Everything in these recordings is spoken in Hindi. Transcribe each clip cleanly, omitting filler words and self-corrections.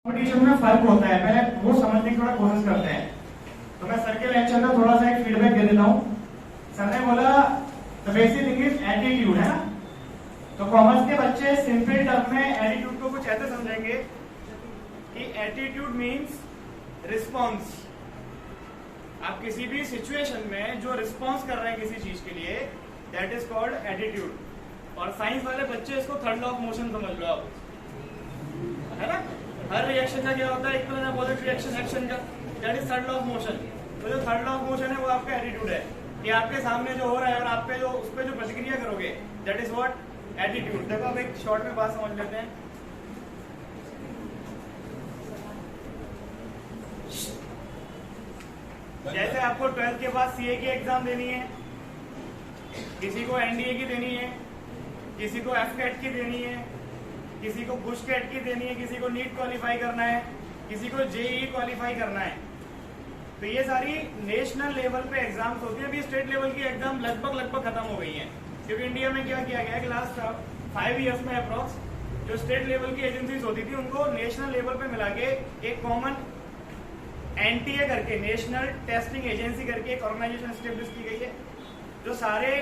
कंपटीशन में फर्क होता है, पहले वो समझने की थोड़ा कोशिश करते हैं। तो मैं सर के लेक्चर का थोड़ा सा एक फीडबैक दे देता हूँ। सर ने बोला the basic thing is attitude, है ना। तो कॉमर्स के बच्चे सिंपल टर्म में एटीट्यूड को कुछ ऐसे समझेंगे कि एटीट्यूड मीन्स रिस्पॉन्स। आप किसी भी सिचुएशन में जो रिस्पॉन्स कर रहे हैं किसी चीज के लिए, दैट इज कॉल्ड एटीट्यूड। और साइंस वाले बच्चे इसको थर्ड लॉ ऑफ मोशन समझ लो आप, है ना। हर रिएक्शन का क्या होता है, equal and opposite reaction action का, that is third law of motion. तो जो थर्ड लॉ ऑफ मोशन है वो आपका एटीट्यूड है कि आपके सामने जो हो रहा है और आप पे जो उस पे जो प्रतिक्रिया करोगे, दैट इज व्हाट एटीट्यूड। देखो अब एक शॉर्ट में बात समझ लेते हैं। जैसे आपको 12th के बाद सीए की एग्जाम देनी है, किसी को एनडीए की देनी है, किसी को एफकेट की देनी है, किसी को बुशकेट की देनी है, किसी को नीट क्वालिफाई करना है, किसी को जेईई क्वालिफाई करना है। तो ये सारी नेशनल लेवल पे एग्जाम्स होती है। अभी स्टेट लेवल की एग्जाम लगभग खत्म हो गई है, क्योंकि इंडिया में क्या किया गया है कि लास्ट 5 इयर्स में अप्रॉक्स जो स्टेट लेवल की एजेंसीज होती थी उनको नेशनल लेवल पे मिला के एक कॉमन एनटीए करके, नेशनल टेस्टिंग एजेंसी करके एक ऑर्गेनाइजेशन स्टेब्लिश की गई है जो सारे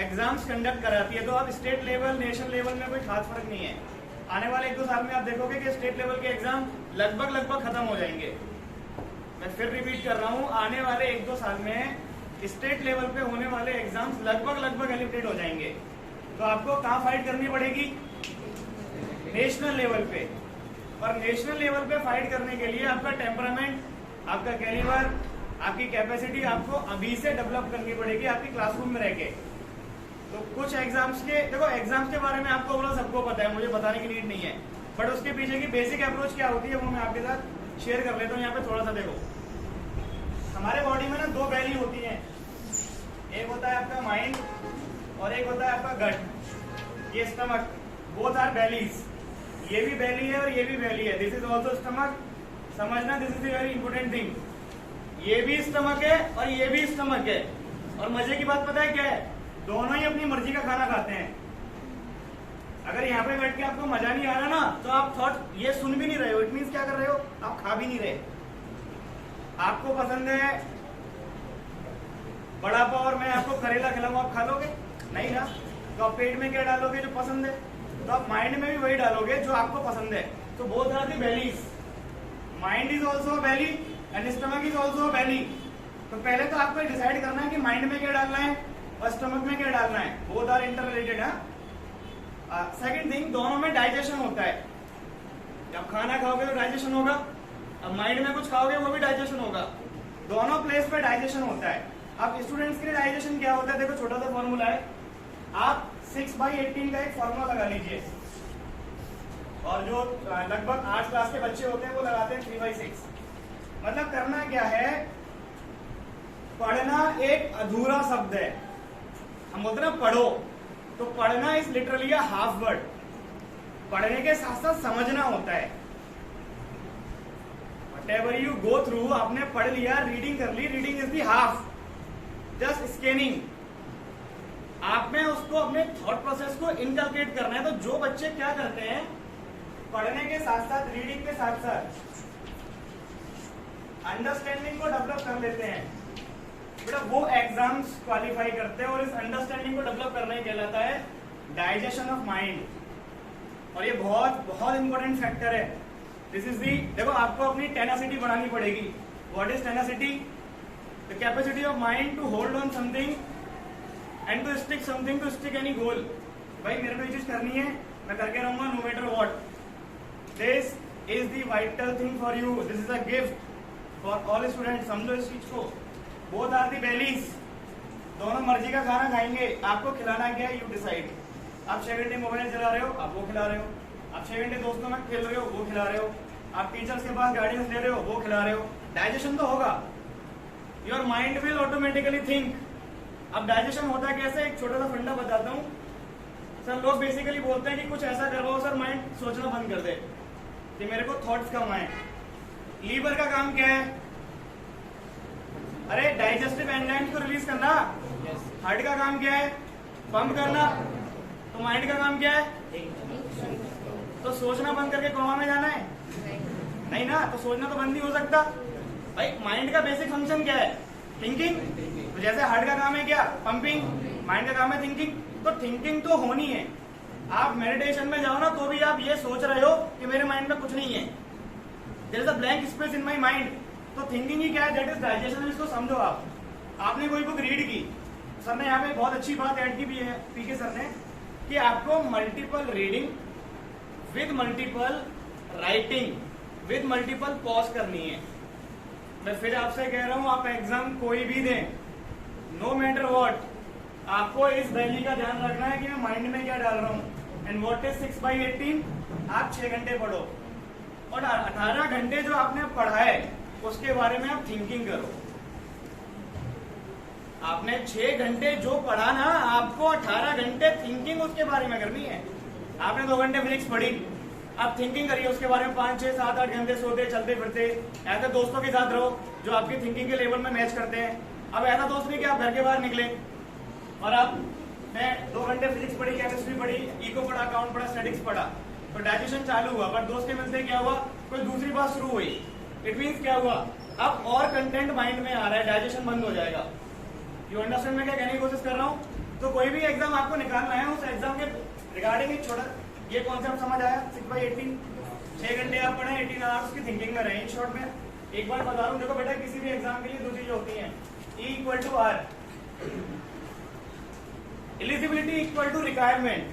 एग्जाम्स कंडक्ट कराती है। तो अब स्टेट लेवल नेशनल लेवल में कोई खास फर्क नहीं है। आने वाले 1-2 साल में आप देखोगे कि स्टेट लेवल के एग्जाम लगभग खत्म हो जाएंगे। मैं फिर रिपीट कर रहा हूँ, आने वाले 1-2 साल में स्टेट लेवल पे होने वाले एग्जाम्स लगभग एलिमिनेट हो जाएंगे। तो आपको कहाँ फाइट करनी पड़ेगी? नेशनल लेवल पे। और नेशनल लेवल पे फाइट करने के लिए आपका टेम्परामेंट, आपका कैलिबर, आपकी कैपेसिटी आपको अभी से डेवलप करनी पड़ेगी आपकी क्लासरूम में रह के। तो कुछ एग्जाम्स के, देखो एग्जाम्स के बारे में आपको बोला सबको पता है, मुझे बताने की नीड नहीं है, बट उसके पीछे की बेसिक अप्रोच क्या होती है वो मैं आपके साथ शेयर कर लेता हूँ। यहाँ पे थोड़ा सा देखो, हमारे बॉडी में ना 2 बैली होती हैं, एक होता है आपका माइंड और एक होता है आपका गट, ये स्टमक, बोथ आर बैलीज। ये भी बैली है और ये भी बैली है, दिस इज ऑल्सो स्टमक। समझना, this is very important thing. ये भी स्टमक है और ये भी स्टमक है। और मजे की बात पता है क्या है? दोनों ही अपनी मर्जी का खाना खाते हैं। अगर यहाँ पे बैठ के आपको मजा नहीं आ रहा ना, तो आप थॉट ये सुन भी नहीं रहे हो, इट मीन्स क्या कर रहे हो, आप खा भी नहीं रहे। आपको पसंद है बड़ा पाव और मैं आपको करेला खिलाऊं, आप खा लोगे? नहीं ना। तो आप पेट में क्या डालोगे? जो पसंद है। तो आप माइंड में भी वही डालोगे जो आपको पसंद है। तो both are the bellies, mind is also belly and stomach is also belly. तो पहले तो आपको डिसाइड करना है कि माइंड में क्या डालना है और स्टमक में क्या डालना है। बोथ आर इंटर रिलेटेड है। सेकंड थिंग, दोनों में डाइजेशन होता है। जब खाना खाओगे तो डाइजेशन होगा, अब माइंड में कुछ खाओगे वो भी डाइजेशन होगा। दोनों प्लेस पे डाइजेशन होता है। अब स्टूडेंट्स के लिए डाइजेशन क्या होता है, देखो छोटा सा फॉर्मूला है, आप 6/18 का एक फॉर्मूला लगा लीजिए, और जो लगभग 8 क्लास के बच्चे होते हैं वो लगाते हैं 3/6। मतलब करना क्या है, पढ़ना एक अधूरा शब्द है। हम बोलते ना पढ़ो, तो पढ़ना is literally a half word. पढ़ने के साथ साथ समझना होता है। व्हाटएवर यू गो थ्रू, आपने पढ़ लिया, रीडिंग कर ली, reading is the half, just scanning. आप में उसको अपने थॉट प्रोसेस को इनकलकेट करना है। तो जो बच्चे क्या करते हैं, पढ़ने के साथ साथ, रीडिंग के साथ साथ अंडरस्टैंडिंग को डेवलप कर लेते हैं, बेटा वो एग्जाम्स क्वालिफाई करते हैं। और इस अंडरस्टैंडिंग को डेवलप करना ही कहलाता है डाइजेशन ऑफ माइंड। और ये बहुत इंपॉर्टेंट फैक्टर है। दिस इज दी, देखो आपको अपनी टेनासिटी बढ़ानी पड़ेगी। What is tenacity? The capacity of mind to hold on something and to stick something, to stick any goal. भाई मेरे को ये चीज करनी है, मैं करके रहूंगा no matter what. This is the vital thing for you, this is a gift for all student. समझो इस चीज को। बोथ आर दी बैलीज, दोनों मर्जी का खाना खाएंगे। आपको खिलाना क्या है, यू डिसाइड। आप 6 घंटे मोबाइल चला रहे हो, आप वो खिला रहे हो। आप 6 घंटे दोस्तों में खेल रहे हो, वो खिला रहे हो। आप टीचर्स के पास गाइडेंस ले रहे हो, वो खिला रहे हो। डाइजेशन तो होगा, your mind will automatically think. अब डाइजेशन होता है कैसे, एक छोटा सा फंडा बताता हूँ। सर लोग बेसिकली बोलते हैं कि कुछ ऐसा करवाओ सर माइंड सोचना बंद कर दे, कि मेरे को थॉट्स कम आए। लीवर का काम क्या है? अरे डाइजेस्टिव एंजाइम्स को रिलीज करना। हार्ट का काम क्या है? पंप करना। तो माइंड का काम क्या है? तो सोचना बंद करके कॉमा में जाना है? नहीं ना, तो सोचना तो बंद नहीं हो सकता भाई। माइंड का बेसिक फंक्शन क्या है? थिंकिंग। तो जैसे हार्ट का काम है क्या? पंपिंग। माइंड का काम है थिंकिंग। तो थिंकिंग तो होनी है। आप मेडिटेशन में जाओ ना तो भी आप ये सोच रहे हो कि मेरे माइंड में कुछ नहीं है, there is a blank space in my mind. तो थिंकिंग ही क्या है? That is digestion. इसको समझो आप। आपने कोई बुक रीड की, सर ने यहाँ पे बहुत अच्छी बात ऐड की भी है पीके सर ने, कि आपको multiple reading with multiple writing with multiple pause करनी है। मैं फिर आपसे कह रहा हूं, आप एग्जाम कोई भी दें, नो मैटर व्हाट, आपको इस वैल्यू का ध्यान रखना है कि मैं माइंड में क्या डाल रहा हूं। And what is 6/18? आप 6 घंटे पढ़ो और 18 घंटे जो आपने पढ़ा है उसके बारे में आप थिंकिंग करो। आपने 6 घंटे जो पढ़ा ना, आपको 18 घंटे थिंकिंग उसके बारे में करनी है। आपने 2 घंटे फिजिक्स पढ़ी, आप थिंकिंग करिए उसके बारे में। 5, 6, 7, 8 घंटे सोते चलते फिरते। ऐसे दोस्तों के साथ रहो जो आपकी थिंकिंग के लेवल में मैच करते हैं। अब ऐसा दोस्त नहीं कि आप घर के बाहर निकले और आप मैं 2 घंटे फिजिक्स पढ़ी, केमिस्ट्री पढ़ी, इको पढ़ा, अकाउंट पढ़ा, स्टैटिक्स पढ़ा, तो डाइजेशन चालू हुआ, बट दोस्त के मिलते क्या हुआ? कोई दूसरी बात शुरू हुई। इट मीन्स क्या हुआ? अब और कंटेंट माइंड में आ रहा है, डाइजेशन बंद हो जाएगा। यू अंडरस्टैंड मैं क्या कहने की कोशिश कर रहा हूँ? तो कोई भी एग्जाम आपको निकालना है, उस एग्जाम के रिगार्डिंग एक छोटा ये कॉन्सेप्ट समझ आया? 6/18, 6 घंटे आप पढ़े, 18 आवर्स की थिंकिंग में रहे। इन शॉर्ट में एक बार बता रहा हूँ, देखो बेटा, किसी भी एग्जाम के लिए 2 चीजें होती हैं, E=R, eligibility equal to requirement.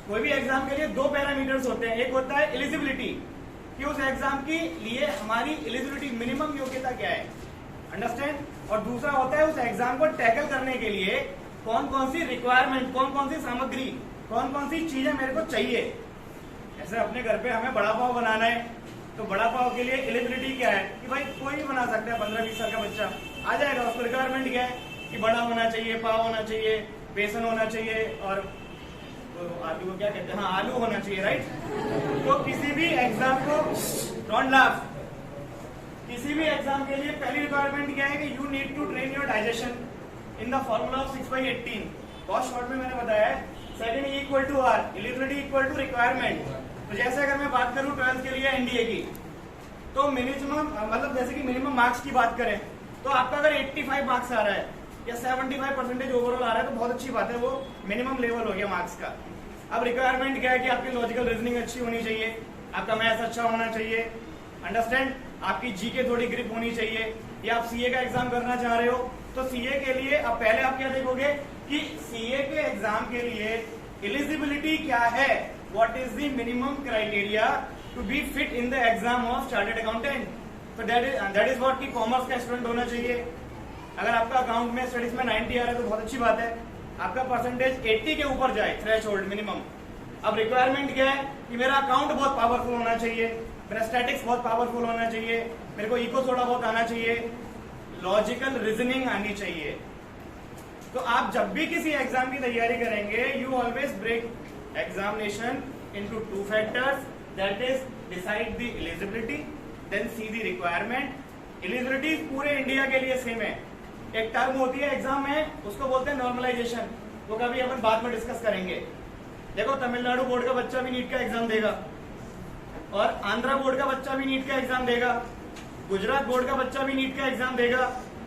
कोई भी एग्जाम के लिए 2 पैरामीटर्स होते हैं। एक होता है एलिजिबिलिटी, कि उस एग्जाम के लिए हमारी एलिजिबिलिटी मिनिमम योग्यता क्या है, अंडरस्टैंड। और दूसरा होता है उस एग्जाम को टैकल करने के लिए कौन कौन सी रिक्वायरमेंट, कौन कौन सी सामग्री, कौन कौन सी चीजें मेरे को चाहिए। ऐसे अपने घर पे हमें बड़ा पाव बनाना है, तो बड़ा पाव के लिए एलिजिबिलिटी क्या है कि भाई कोई भी बना सकता है, 15-20 साल का बच्चा आ जाएगा। उसको रिक्वायरमेंट क्या है कि बड़ा होना चाहिए, पाव होना चाहिए, बेसन होना चाहिए, और तो आलू को क्या कहते हैं? हाँ, आलू होना चाहिए, राइट। तो किसी भी एग्जाम को, डोंट लाफ, किसी भी एग्जाम के लिए पहली रिक्वायरमेंट क्या है कि you need to train your digestion in the formula of 6/18। बहुत शॉर्ट में मैंने बताया है। Second, E=R, eligibility equal to requirement. तो जैसे अगर मैं बात करूं 12th के लिए एनडीए की, तो मिनिमम मतलब जैसे कि मिनिमम मार्क्स की बात करें तो आपका अगर 85 मार्क्स आ रहा है या 75% ओवरऑल आ रहा है तो बहुत अच्छी बात है, वो मिनिमम लेवल हो गया मार्क्स का। अब रिक्वायरमेंट क्या है कि आपकी लॉजिकल रीजनिंग अच्छी होनी चाहिए, आपका मैथ्स अच्छा होना चाहिए, अंडरस्टैंड, आपकी जीके थोड़ी ग्रिप होनी चाहिए। या आप सीए का एग्जाम करना चाह रहे हो तो सीए के लिए अब पहले आप क्या देखोगे कि सीए के एग्जाम के लिए एलिजिबिलिटी क्या है, what is the minimum criteria to be fit in the exam of chartered accountant. तो दैट इज व्हाट की कॉमर्स का स्टूडेंट होना चाहिए। अगर आपका अकाउंट में स्टडीज में 90 आ रहा है तो बहुत अच्छी बात है, आपका परसेंटेज 80 के ऊपर जाए, थ्रेशोल्ड मिनिमम। अब रिक्वायरमेंट क्या है कि मेरा अकाउंट बहुत पावरफुल होना चाहिए, मेरा स्टैटिक्स बहुत पावरफुल होना चाहिए, मेरे को इको थोड़ा बहुत आना चाहिए, लॉजिकल रीजनिंग आनी चाहिए। तो आप जब भी किसी एग्जाम की तैयारी करेंगे, you always break examination into 2 factors, that is decide the eligibility, then see the requirement. Eligibility पूरे इंडिया के लिए सेम है। एक टर्म होती है एग्जाम में, उसको बोलते हैं नॉर्मलाइजेशन, वो कभी अपन बाद में डिस्कस करेंगे। देखो, तमिलनाडु बोर्ड का बच्चा भी नीट का एग्जाम देगा और आंध्रा बोर्ड का बच्चा भी नीट का एग्जाम देगा, गुजरात बोर्ड का बच्चा भी नीट का एग्जाम देगा।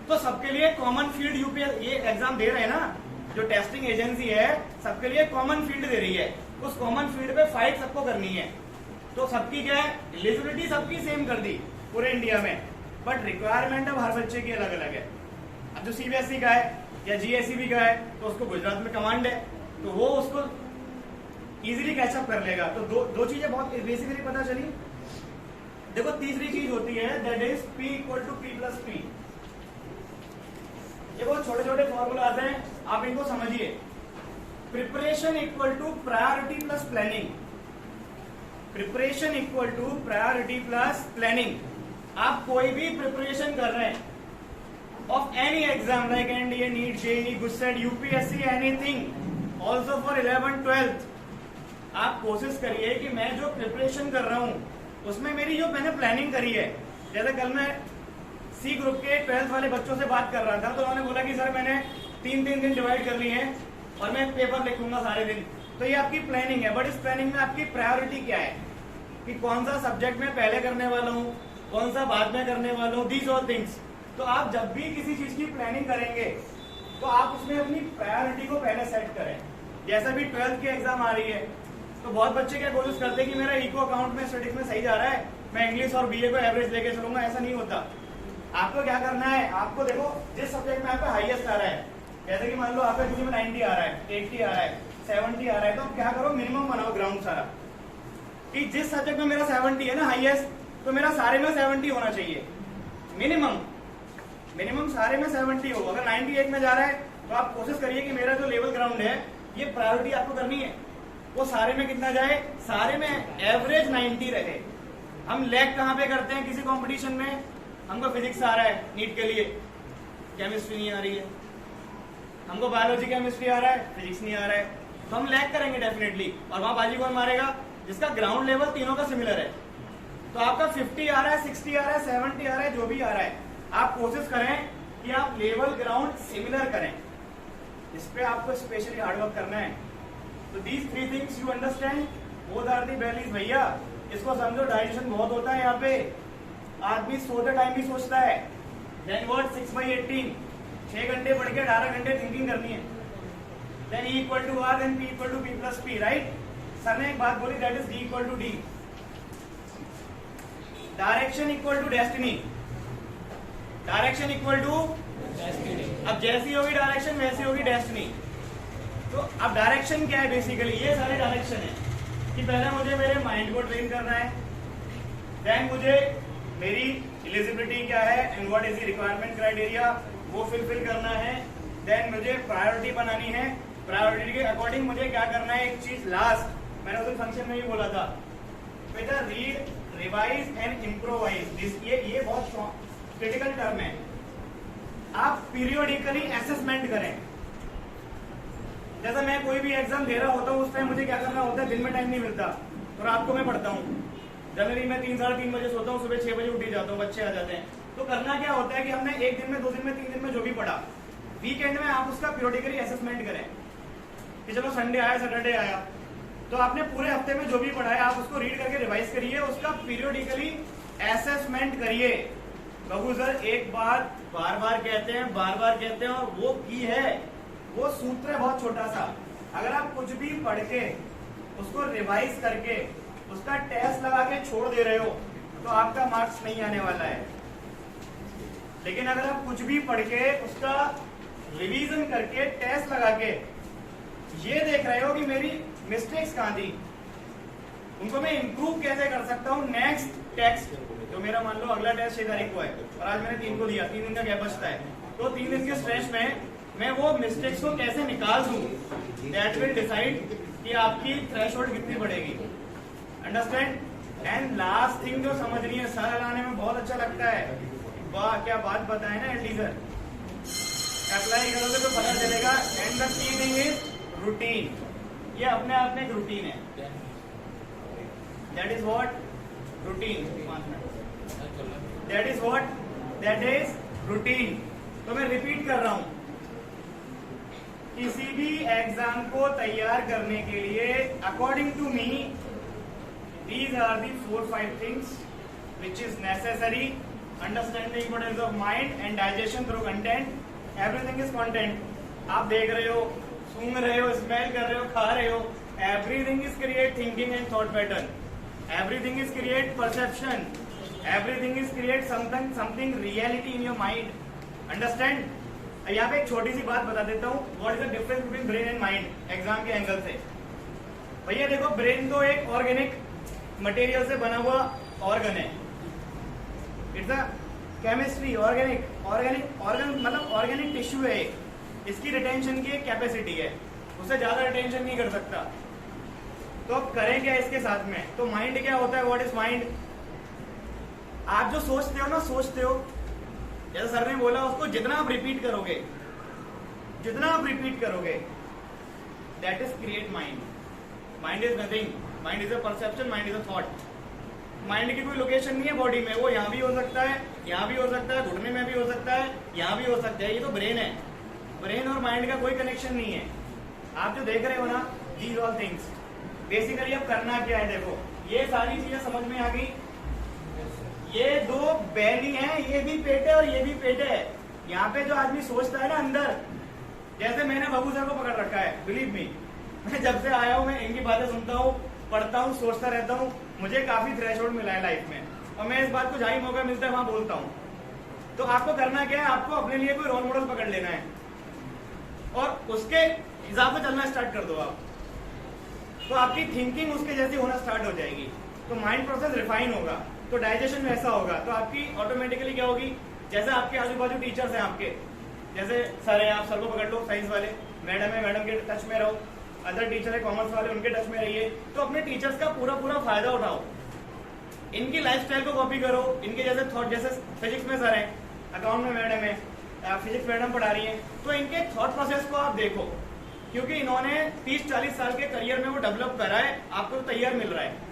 तो सबके लिए कॉमन फील्ड यूपीएस ये एग्जाम दे रहे हैं ना, जो टेस्टिंग एजेंसी है सबके लिए कॉमन फील्ड दे रही है, उस कॉमन फील्ड पे फाइट सबको करनी है। तो सबकी क्या है, एलिजिबिलिटी सबकी सेम कर दी पूरे इंडिया में, बट रिक्वायरमेंट अब हर बच्चे की अलग अलग है। अब जो सीबीएसई का है या जीएसईबी का है तो उसको गुजरात में कमांड है, तो वो उसको इजीली कैचअप कर लेगा। तो दो चीजें बहुत बेसिकली पता चली। देखो, तीसरी चीज होती है दैट इज P=P+P। ये बहुत छोटे छोटे फॉर्मूला आते हैं, आप इनको समझिए। Preparation equal to priority plus planning, preparation equal to priority plus planning. आप कोई भी प्रिपरेशन कर रहे हैं of any exam like NDA, NEET, JEE, GUSET, UPSC, anything, also for 11th, 12th, आप कोशिश करिए कि मैं जो प्रिपरेशन कर रहा हूं उसमें मेरी जो मैंने प्लानिंग करी है। जैसे कल मैं सी ग्रुप के 12th वाले बच्चों से बात कर रहा था, तो उन्होंने बोला कि सर मैंने 3 दिन डिवाइड कर लिए हैं और मैं पेपर लिखूंगा सारे दिन। तो ये आपकी प्लानिंग है, बट इस प्लानिंग में आपकी प्रायोरिटी क्या है कि कौन सा सब्जेक्ट में पहले करने वाला हूँ, कौन सा बाद में करने वाला हूँ, दीज ऑल थिंग्स। तो आप जब भी किसी चीज की प्लानिंग करेंगे तो आप उसमें अपनी प्रायोरिटी को पहले सेट करें। जैसा भी 12th की एग्जाम आ रही है तो बहुत बच्चे क्या कोशिश करते हैं कि मेरा इको अकाउंट में स्टैटिस्टिक्स में सही जा रहा है, मैं इंग्लिश और बीए को एवरेज लेके चलूंगा। ऐसा नहीं होता। आपको क्या करना है, आपको देखो जिस सब्जेक्ट में आपका हाईएस्ट आ रहा है, जैसे कि मान लो आपका किसी में 90 आ रहा है, 80 आ रहा है, 70 आ रहा है, तो आप क्या करो, मिनिमम बनाओ ग्राउंड सारा कि जिस सब्जेक्ट में मेरा 70 है ना हाईएस्ट, तो मेरा सारे में 70 होना चाहिए मिनिमम सारे में 70 हो। अगर 98 में जा रहा है तो आप कोशिश करिए कि मेरा जो लेवल ग्राउंड है, ये प्रायोरिटी आपको करनी है, वो सारे में कितना जाए, सारे में एवरेज 90 रहे। हम लैग कहाँ पे करते हैं किसी कंपटीशन में, हमको फिजिक्स आ रहा है नीट के लिए, केमिस्ट्री नहीं आ रही है, हमको बायोलॉजी केमिस्ट्री आ रहा है, फिजिक्स नहीं आ रहा है, तो हम लैग करेंगे डेफिनेटली। और वहां बाजी कौन मारेगा, जिसका ग्राउंड लेवल तीनों का सिमिलर है। तो आपका 50 आ रहा है, 60 आ रहा है, 70 आ रहा है, जो भी आ रहा है, आप कोशिश करें कि आप लेवल ग्राउंड सिमिलर करें। इस पे आपको स्पेशली हार्डवर्क करना है। तो these 3 things you understand, both are the values. भैया इसको समझो, डाइजेशन बहुत होता है यहाँ पे। आदमी सोते टाइम भी सोचता है। देन व्हाट, 6/18, 6 घंटे पढ़ के 18 घंटे थिंकिंग करनी है। Then E equal to R, then P equal to P plus P, right. Sir ने एक बात बोली, that is D equal to D। Direction equal to destiny, direction equal to destiny. अब जैसी होगी डायरेक्शन वैसी होगी डेस्टिनी। तो अब डायरेक्शन क्या है, बेसिकली ये सारे डायरेक्शन है कि पहले मुझे मेरे माइंड को ट्रेन करना है, देन मुझे मेरी एलिजिबिलिटी क्या है and what is the requirement criteria, वो फुलफिल करना है। देन मुझे प्रायोरिटी बनानी है, प्रायोरिटी के अकॉर्डिंग मुझे क्या करना है। एक चीज लास्ट, मैंने उस फंक्शन में भी बोला था, बेटा रीड, रिवाइज एंड इम्प्रोवाइज। ये बहुत क्रिटिकल टर्म है। आप पीरियोडिकली असेसमेंट करें। जैसे मैं कोई भी एग्जाम दे रहा होता हूँ, उस टाइम मुझे क्या करना होता है, दिन में टाइम नहीं मिलता, तो रात को मैं पढ़ता हूँ। जनरली मैं 3 साढ़े 3 बजे सोता हूँ, सुबह 6 बजे उठ ही जाता हूँ, बच्चे आ जाते हैं। तो करना क्या होता है कि हमने एक दिन में, 2 दिन में, 3 दिन में जो भी पढ़ा, वीकेंड में आप उसका पीरियोडिकली असेसमेंट करें कि चलो संडे आया, सैटरडे आया, तो आपने पूरे हफ्ते में जो भी पढ़ा है आप उसको रीड करके रिवाइज करिए, उसका पीरियोडिकली असेसमेंट करिए। बाबू सर एक बात बार बार कहते हैं और वो की है, वो सूत्र है बहुत छोटा सा। अगर आप कुछ भी पढ़ के उसको रिवाइज करके उसका टेस्ट लगा के छोड़ दे रहे हो तो आपका मार्क्स नहीं आने वाला है। लेकिन अगर आप कुछ भी पढ़ के उसका रिवीजन करके टेस्ट लगा के ये देख रहे हो कि मेरी मिस्टेक्स कहां थी, उनको मैं इंप्रूव कैसे कर सकता हूँ, नेक्स्ट टेक्स्ट जो मेरा मान लो अगला टेस्ट 6 तारीख को है और आज मैंने 3 को दिया, 3 दिन का गैप बचता है, तो 3 दिन के स्ट्रेच में मैं वो मिस्टेक्स को कैसे निकाल दूं, दैट विल डिसाइड कि आपकी थ्रेशोल्ड कितनी बढ़ेगी। अंडरस्टैंड। एंड लास्ट थिंग जो समझनी है, सर लगाने में बहुत अच्छा लगता है, वाह क्या बात बताए ना एंडी सर, अप्लाई करोगे तो पता चलेगा। And the key thing is routine, ये अपने आप में एक रूटीन है। That is what routine, 5 minute, that is what, that is routine. तो मैं रिपीट कर रहा हूं, किसी भी एग्जाम को तैयार करने के लिए according to me these are the 4-5 things which is necessary. Understanding the importance of mind and digestion through content. Everything is content. आप देख रहे हो, सूंघ रहे हो, स्मेल कर रहे हो, खा रहे हो, everything is create thinking and thought pattern. Everything is create perception. Everything is create something reality in your mind. Understand? यहाँ पे एक छोटी सी बात बता देता हूँ, what is the difference between brain and mind? Exam के एंगल से भैया देखो, ब्रेन तो एक ऑर्गेनिक मटेरियल से बना हुआ ऑर्गन है, इट्स अ केमिस्ट्री, ऑर्गन मतलब ऑर्गेनिक टिश्यू है। इसकी रिटेंशन की एक कैपेसिटी है, उससे ज्यादा रिटेंशन नहीं कर सकता। तो अब करें क्या इसके साथ में, तो माइंड क्या होता है, व्हाट इज माइंड? आप जो सोचते हो ना, जैसे सर ने बोला, उसको जितना आप रिपीट करोगे that is create mind. Mind is nothing, mind is a perception, mind is a thought. Mind की कोई लोकेशन नहीं है बॉडी में, वो यहाँ भी हो सकता है, यहाँ भी हो सकता है, घुटने में भी हो सकता है, यहाँ भी हो सकता है। ये तो ब्रेन है, ब्रेन और माइंड का कोई कनेक्शन नहीं है। आप जो देख रहे हो ना, दीज ऑल थिंग्स। बेसिकली अब करना क्या है, देखो ये सारी चीजें समझ में आ गई। ये दो बैली हैं, ये भी पेट है और ये भी पेट है। यहाँ पे जो आदमी सोचता है ना अंदर, जैसे मैंने बाबू सर को पकड़ रखा है, बिलीव मी, मैं जब से आया हूँ मैं इनकी बातें सुनता हूँ, पढ़ता हूँ, सोचता रहता हूँ। मुझे काफी थ्रेशोल्ड मिला है लाइफ में और मैं इस बात को जहाँ ही मौका मिलता है वहां बोलता हूँ। तो आपको करना क्या है, आपको अपने लिए कोई रोल मॉडल पकड़ लेना है और उसके हिसाब से चलना स्टार्ट कर दो आप, तो आपकी थिंकिंग उसके जैसी होना स्टार्ट हो जाएगी। तो माइंड प्रोसेस रिफाइन होगा, तो डाइजेशन वैसा होगा, तो आपकी ऑटोमेटिकली क्या होगी, जैसे आपके आजू बाजू टीचर्स हैं आपके, जैसे सर है, आप सर को पकड़ लो, साइंस वाले, मैडम है, मैडम के टच में रहो, अदर टीचर है कॉमर्स वाले, उनके टच में रहिए। तो अपने टीचर्स का पूरा पूरा फायदा उठाओ, इनकी लाइफस्टाइल को कॉपी करो, इनके जैसे थॉट, जैसे फिजिक्स में सर हैं, अकाउंट में मैडम है, फिजिक्स मैडम पढ़ा रही है, तो इनके थॉट प्रोसेस को आप देखो, क्योंकि इन्होंने 30-40 साल के करियर में वो डेवलप करा है, आपको तैयार मिल रहा है।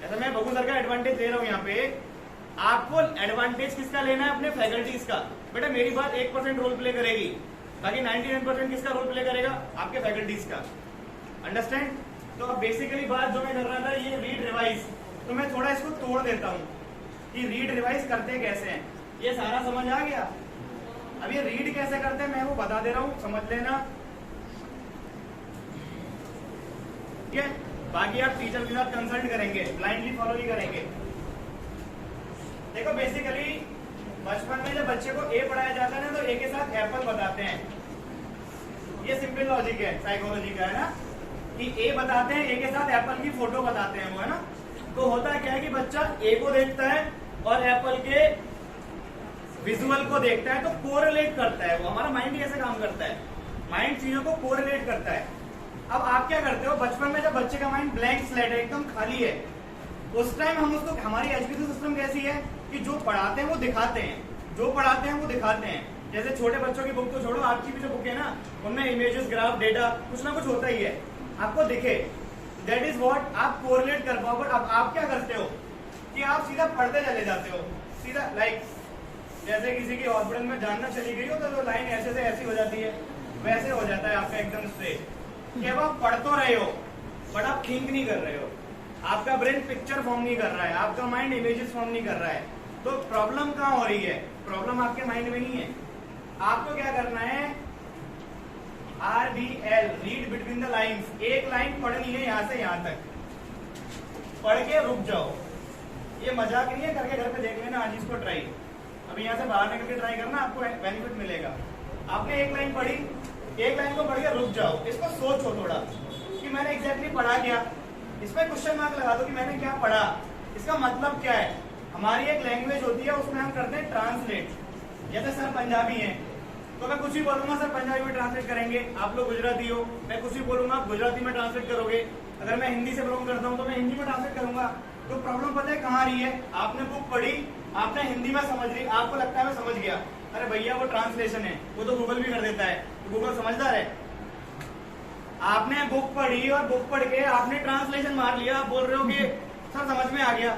जैसे मैं बबू सर का एडवांटेज ले रहा हूँ यहाँ पे, आपको एडवांटेज किसका लेना है, अपने फैकल्टीज का। बेटा मेरी बात 1% रोल प्ले करेगी, बाकी 99% किसका रोल प्ले करेगा, आपके फैकल्टीज का। अंडरस्टैंड? तो अब बेसिकली बात जो मैं कर रहा था, ये रीड रिवाइज, तो मैं थोड़ा इसको तोड़ देता हूँ कि रीड रिवाइज करते कैसे हैं। ये सारा समझ आ गया? अब ये रीड कैसे करते हैं मैं वो बता दे रहा हूँ, समझ लेना, ठीक है? बाकी आप टीचर के साथ कंसल्ट करेंगे, ब्लाइंडली फॉलो ही करेंगे। देखो बेसिकली बचपन में जब बच्चे को ए पढ़ाया जाता है ना, तो ए के साथ एप्पल बताते हैं। ये सिंपल लॉजिक है साइकोलॉजी का, है ना, कि ए बताते हैं, ए के साथ एप्पल की फोटो बताते हैं वो, है ना। तो होता है क्या है कि बच्चा ए को देखता है और एप्पल के विजुअल को देखता है, तो कोरिलेट करता है वो। हमारा माइंड ऐसे काम करता है, माइंड चीजों को कोरिलेट करता है। अब आप क्या करते हो, बचपन में जब बच्चे का माइंड ब्लैंक स्लेट है, एकदम खाली है, उस टाइम हम उसको, हमारी एजुकेशन सिस्टम कैसी है कि जो पढ़ाते हैं वो दिखाते हैं, जो पढ़ाते हैं वो दिखाते हैं। जैसे छोटे बच्चों की बुक तो छोड़ो, आपकी भी जो बुक है ना, उनमें इमेजेस, ग्राफ, डेटा कुछ ना कुछ होता ही है, आपको दिखे, दैट इज व्हाट आप कोरिलेट कर पाओ। बट अब आप क्या करते हो कि आप सीधा पढ़ते चले जाते हो, सीधा लाइक जैसे किसी की हॉस्पिटल में जानना चली गई हो तो लाइन ऐसे से ऐसी हो जाती है, वैसे हो जाता है आपका एकदम स्ट्रेट, कि अब आप पढ़ तो रहे हो बट आप थिंक नहीं कर रहे हो, आपका ब्रेन पिक्चर फॉर्म नहीं कर रहा है, आपका माइंड इमेजेस फॉर्म नहीं कर रहा है। तो प्रॉब्लम कहाँ हो रही है, प्रॉब्लम आपके माइंड में नहीं है। आपको क्या करना है, RBL, read between the lines, एक लाइन पढ़नी है यहाँ से यहाँ तक, पढ़ के रुक जाओ। ये मजाक नहीं है, करके घर पे देख लेना आज इसको ट्राई, अभी यहाँ से बाहर निकल के ट्राई करना, आपको बेनिफिट मिलेगा। आपने एक लाइन पढ़ी, एक लाइन को पढ़ के रुक जाओ, इसको सोचो थोड़ा कि मैंने एग्जैक्टली पढ़ा क्या, इसमें क्वेश्चन मार्क लगा दो कि मैंने क्या पढ़ा, इसका मतलब क्या है। हमारी एक लैंग्वेज होती है, उसमें हम करते हैं ट्रांसलेट। जैसे सर पंजाबी हैं, तो मैं कुछ भी बोलूंगा सर पंजाबी में ट्रांसलेट करेंगे, आप लोग गुजराती हो, मैं कुछ भी बोलूंगा आप गुजराती में ट्रांसलेट करोगे। अगर मैं हिंदी से बिलोंग करता हूँ तो मैं हिंदी में ट्रांसलेट करूंगा। तो प्रॉब्लम पता है कहाँ आ रही है, आपने बुक पढ़ी, आपने हिंदी में समझ ली, आपको लगता है मैं समझ गया, अरे भैया वो ट्रांसलेशन है, वो तो गूगल भी कर देता है, तो गूगल समझदार है। आपने बुक पढ़ी और बुक पढ़ के आपने ट्रांसलेशन मार लिया, आप बोल रहे हो कि सर समझ में आ गया।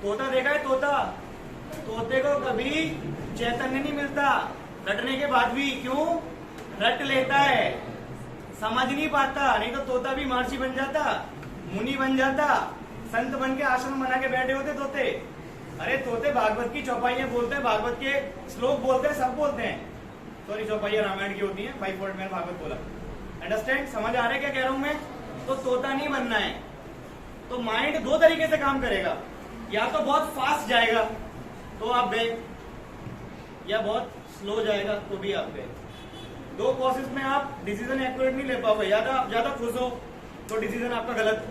तोता देखा है, तोता, तोते को कभी चैतन्य नहीं मिलता, रटने के बाद भी, क्यों, रट लेता है, समझ नहीं पाता, नहीं तो तोता भी महर्षि बन जाता, मुनि बन जाता, संत बन के आश्रम बना के बैठे होते तोते। अरे तोते भागवत की चौपाइयां बोलते हैं, भागवत के श्लोक बोलते हैं, सब बोलते हैं। सॉरी, चौपाइयां रामायण की होती हैं, 5 वर्ड में भागवत बोला। अंडरस्टैंड, समझ आ रहा है क्या कह रहा हूं मैं? तो तोता नहीं बनना है। तो माइंड दो तरीके से काम करेगा, या तो बहुत फास्ट जाएगा तो आप गए, या बहुत स्लो जाएगा तो भी आप गए। दो प्रोसेस में आप डिसीजन एक्यूरेट नहीं ले पाओगे, या तो आप ज्यादा खुश हो तो डिसीजन आपका गलत,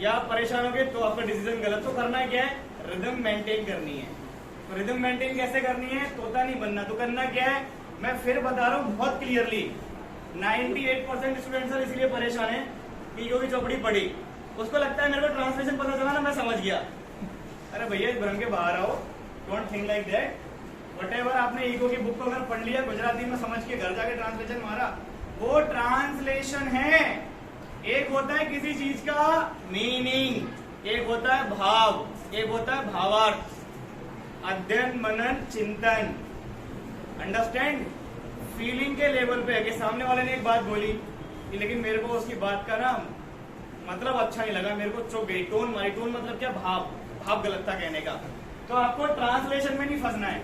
या आप परेशान होगे तो आपका डिसीजन गलत। तो करना क्या है, रिदम मेंटेन करनी है। तो रिदम मेंटेन कैसे करनी है, तोता नहीं बनना। तो करना क्या है, मैं फिर बता रहा हूं बहुत क्लियरली, 98% स्टूडेंट्स इसलिए परेशान है कि जो भी चौपड़ी पढ़ी उसको लगता है मेरे को ट्रांसलेशन पता चला ना, मैं समझ गया। अरे भैया इस भ्रम के बाहर आओ, don't think like that. Whatever आपने ईगो की बुक को अगर पढ़ लिया, गुजराती में समझ के घर जाके ट्रांसलेशन मारा, वो ट्रांसलेशन है। एक होता है किसी चीज का मीनिंग, एक होता है भाव, एक होता है भावार्थ, अध्ययन, मनन, चिंतन। अंडरस्टैंड? फीलिंग के लेवल पे है कि सामने वाले ने एक बात बोली, कि लेकिन मेरे को उसकी बात का ना मतलब अच्छा नहीं लगा, मेरे को चुप गई टोन मारी। टोन मतलब क्या, भाव गलत था कहने का। तो आपको ट्रांसलेशन में नहीं फंसना है।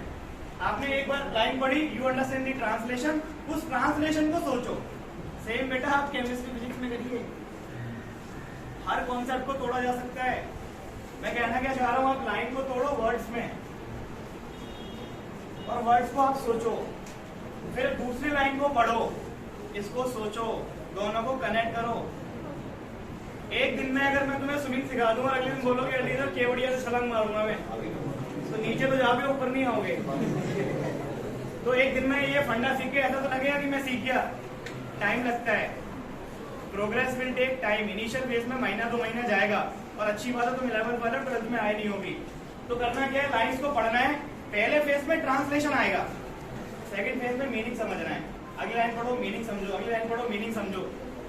आपने एक बार लाइन पढ़ी, यू अंडरस्टैंड द ट्रांसलेशन, उस ट्रांसलेशन को सोचो। सेम बेटा आप केमिस्ट्री फिजिक्स में करिए, हर कॉन्सेप्ट को तोड़ा जा सकता है। मैं कहना क्या चाह रहा हूं, आप लाइन को तोड़ो वर्ड्स में और वर्ड्स को आप सोचो, फिर दूसरी लाइन को पढ़ो, इसको सोचो, दोनों को कनेक्ट करो। एक दिन में अगर मैं तुम्हें स्विमिंग सिखा दूंगा, अगले दिन बोलोगे टीचर केवड़िया से छलांग मारूंगा मैं, तो नीचे तो जाओगे ऊपर नहीं आओगे। तो एक दिन में ये फंडा सीख के ऐसा तो लगेगा कि मैं सीख गया, टाइम लगता है। Progress will take time. Initial phase में महीना 2 महीना जाएगा, और अच्छी बात है तुम 11th वाले 12th में आए नहीं होगी। तो करना क्या है, लाइंस को पढ़ना है। पहले फेज में ट्रांसलेशन आएगा, सेकंड फेज में मीनिंग समझना है। अगली लाइन पढ़ो मीनिंग समझो, अगली लाइन पढ़ो मीनिंग समझो।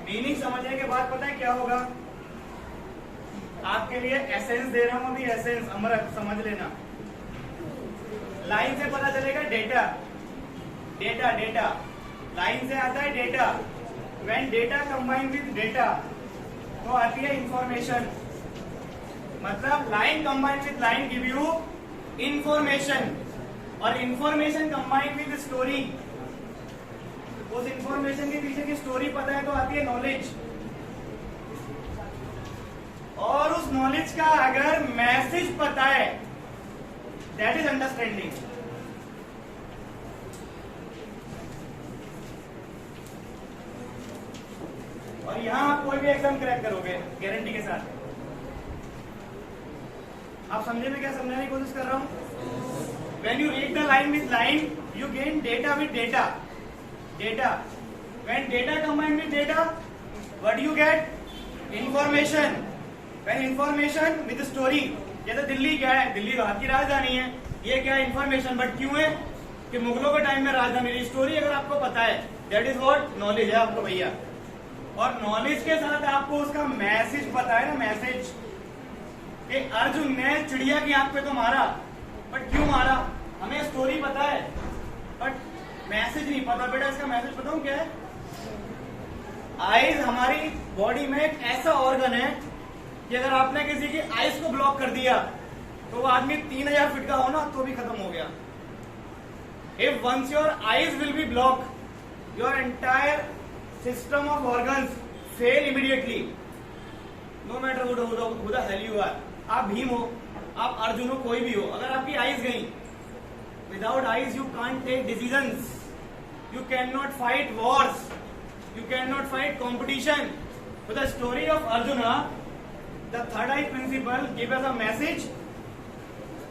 मीनिंग समझने के बाद पता है क्या होगा, आपके लिए एसेंस दे रहा हूं अभी, एसेंस अमृत समझ लेना। लाइन से पता चलेगा डेटा, डेटा डेटा लाइन से आता है data. When data combine with data तो आती है इंफॉर्मेशन। मतलब line combine with line give you information, और इंफॉर्मेशन कंबाइन विद स्टोरी, उस इंफॉर्मेशन के पीछे की स्टोरी पता है तो आती है नॉलेज। और उस नॉलेज का अगर मैसेज पता है, दैट इज अंडरस्टैंडिंग। और यहां आप कोई भी एग्जाम क्रैक करोगे गारंटी के साथ। आप समझे मैं क्या समझाने की कोशिश कर रहा हूं। When you read the line with line, you gain data with data. Data, when data combine with data, what you get, information. When information with story, जैसे दिल्ली क्या है, दिल्ली भारत की राजधानी है, ये क्या है इंफॉर्मेशन, बट क्यों है कि मुगलों के टाइम में राजधानी रही। स्टोरी अगर आपको पता है, दैट इज व्हाट नॉलेज है आपको भैया। और नॉलेज के साथ आपको उसका मैसेज पता है ना, मैसेज कि अर्जुन ने चिड़िया की आंख पे तो मारा, बट क्यों मारा, हमें स्टोरी पता है बट मैसेज नहीं पता। बेटा इसका मैसेज बताऊं क्या है। आईज हमारी बॉडी में एक ऐसा ऑर्गन है कि अगर आपने किसी की आईज को ब्लॉक कर दिया तो वो आदमी 3000 फीट का हो ना तो भी खत्म हो गया। If once your eyes will be block, your entire system of organs fail immediately, no matter who the hell you are. आप भीम हो, आप अर्जुन हो, कोई भी हो, अगर आपकी आईज गई, without eyes you can't take decisions, you can not fight wars, you can not fight competition. So the story of Arjuna, the third eye principle give us a message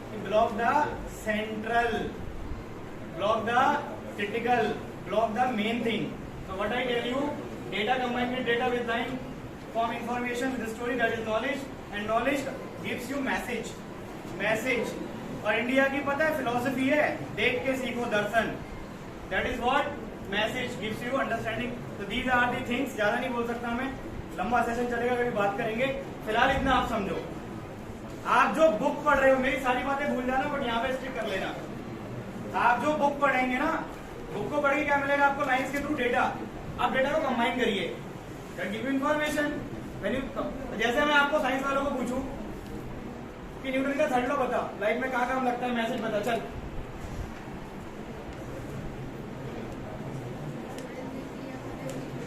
to block the central, block the critical, block the main thing. So what I tell you, data combined with data with line form information with the story, that is knowledge, and knowledge gives you message. Message. और इंडिया की पता है फिलोसफी है, देख के सीखो दर्शन, that is what message gives you understanding. So these are the things. ज्यादा नहीं बोल सकता मैं, लंबा सेशन चलेगा, कभी बात करेंगे। फिलहाल इतना आप समझो। आप जो बुक पढ़ रहे हो, मेरी सारी बातें भूल जाना, बट यहाँ पे स्टिक कर लेना। आप जो बुक पढ़ेंगे ना, बुक को पढ़ के क्या मिलेगा आपको, लाइन्स के थ्रू डेटा। आप डेटा को कंबाइन करिए, गिव इन्फॉर्मेशन। जैसे मैं आपको साइंस वालों को पूछूं कि न्यूटन का थर्ड लॉ बताओ, लाइफ में कहाँ काम लगता है, मैसेज बता, चल।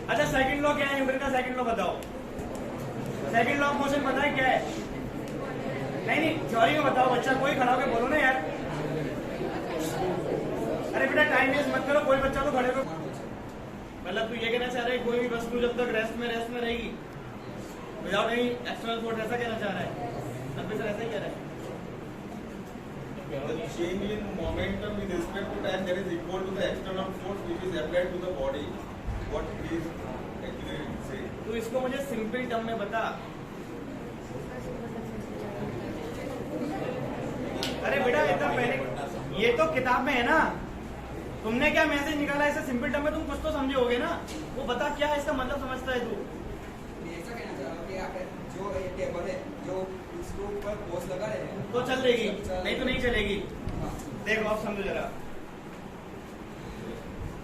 अच्छा सेकंड लॉ क्या है, न्यूटन का सेकंड लॉ बताओ। सेकंड लॉ ऑफ मोशन पता है क्या है? नहीं थ्योरी में बताओ बच्चा, कोई खड़ा होकर बोलो ना यार। अरे बेटा टाइम वेस्ट मत करो, कोई बच्चा तो खड़े हो। मतलब तू ये कहना चाह रहा है कोई भी वस्तु जब तक रेस्ट में रहेगी विदाउट एनी एक्सटर्नल फोर्स, ऐसा कहना चाह रहा है? तब सर ऐसा ही कह रहा है। The change in momentum with respect to time that is equal to the external force which is applied to the body. What is actually say? तू इसको मुझे सिंपल टर्म में बता। अरे बेटा इतना पहले ये तो किताब में है ना, तुमने क्या मैसेज निकाला इसे सिंपल टर्म में, तुम कुछ तो समझे होगे ना। वो बता क्या है इसका मतलब, समझता है तू? ऐसा कहना चाह रहा हूं कि जो ये टेबल है, जो इसके ऊपर फोर्स लगा रहे हैं तो चल देगी, नहीं तो नहीं चलेगी। देखो आप समझो जरा,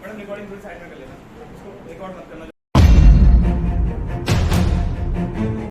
मैडम रिकॉर्डिंग थोड़ी साइड में कर लेना, इसको रिकॉर्ड मत करना।